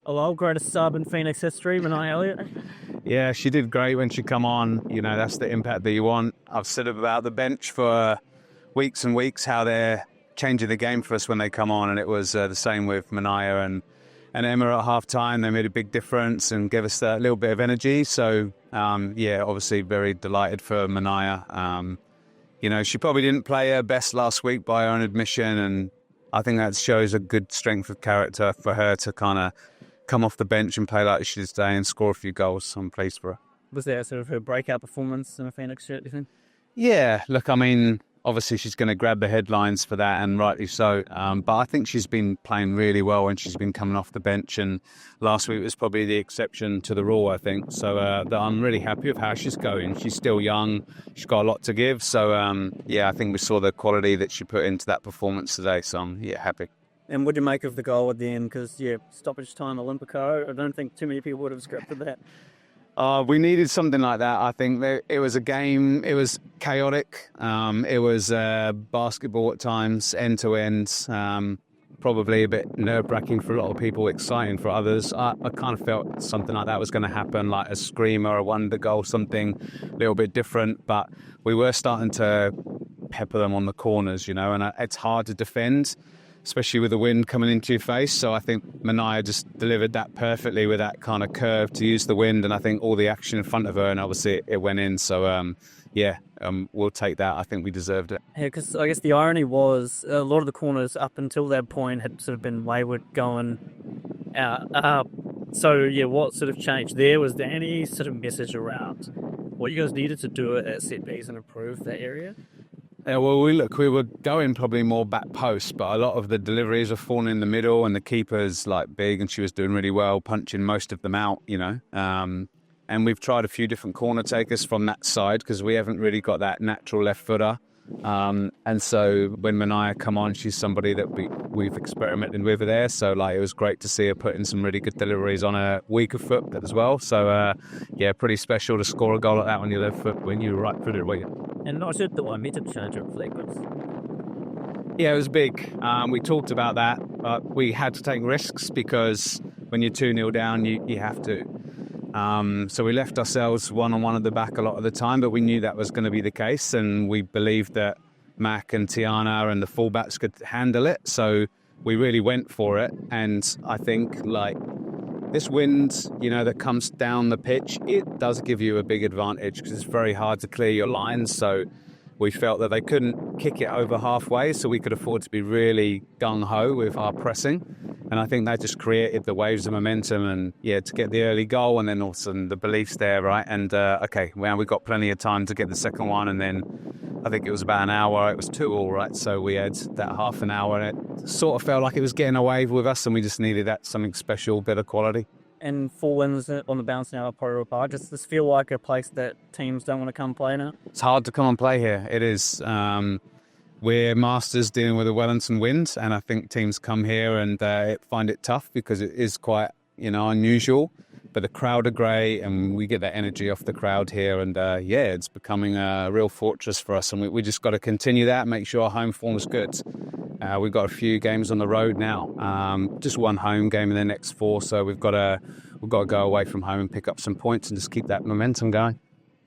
Hello, greatest sub in Phoenix history, Renee Elliott. Yeah, she did great when she come on. You know, that's the impact that you want. I've said about the bench for weeks and weeks how they're changing the game for us when they come on, and it was the same with Mania and Emma at half time. They made a big difference and gave us that little bit of energy. So, yeah, obviously very delighted for Mania. You know, she probably didn't play her best last week by her own admission, and I think that shows a good strength of character for her to kind of come off the bench and play like she did today and score a few goals. So I'm pleased for her. Was that sort of her breakout performance in a Phoenix shirt, do you think? Yeah, look, I mean, obviously she's going to grab the headlines for that, and rightly so. But I think she's been playing really well when she's been coming off the bench, and last week was probably the exception to the rule, I think. So I'm really happy with how she's going. She's still young. She's got a lot to give. So, yeah, I think we saw the quality that she put into that performance today. So I'm, happy. And what do you make of the goal at the end? Because, stoppage time Olympico, I don't think too many people would have scripted that. We needed something like that. I think it was a game. It was chaotic. It was basketball at times, end to end. Probably a bit nerve-wracking for a lot of people, exciting for others. I kind of felt something like that was going to happen, like a screamer, a wonder goal, something a little bit different. But we were starting to pepper them on the corners, and it's hard to defend, especially with the wind coming into your face. So I think Mania just delivered that perfectly with that kind of curve to use the wind, and I think all the action in front of her, and obviously it went in. So, we'll take that. I think we deserved it. Yeah, because I guess the irony was a lot of the corners up until that point had sort of been wayward going out. So, what sort of changed there? Was there any sort of message around what you guys needed to do at set Bs and improve that area? Yeah, well, we were going probably more back post, but a lot of the deliveries were falling in the middle, and the keeper's big, and she was doing really well, punching most of them out, And we've tried a few different corner takers from that side because we haven't really got that natural left footer. And so when Mania come on, she's somebody that we've experimented with her there. So it was great to see her put in some really good deliveries on a weaker foot as well. So pretty special to score a goal like that on your left foot when you're right footed, weren't you? And not sure the meter change of flagrants. Yeah, it was big. We talked about that, but we had to take risks because when you're 2-0 down, you have to. So we left ourselves one-on-one at the back a lot of the time, but we knew that was going to be the case, and we believed that Mac and Tiana and the fullbacks could handle it. So we really went for it, and I think this wind, that comes down the pitch, it does give you a big advantage because it's very hard to clear your lines. So we felt that they couldn't kick it over halfway, so we could afford to be really gung-ho with our pressing. And I think that just created the waves of momentum and, to get the early goal, and then all of a sudden the belief's there, right? And, we got plenty of time to get the second one, and then I think it was about an hour. It was 2-2, right? So we had that half an hour, and it sort of felt like it was getting away with us, and we just needed that something special, bit of quality. And 4 wins on the bounce now at Porirua Park. Does this feel like a place that teams don't want to come play now? It's hard to come and play here. It is. We're masters dealing with the Wellington wind, and I think teams come here and find it tough because it is quite, unusual. But the crowd are great, and we get that energy off the crowd here. And, it's becoming a real fortress for us. And we just got to continue that, make sure our home form is good. We've got a few games on the road now. Just one home game in the next 4. So we've got to go away from home and pick up some points and just keep that momentum going.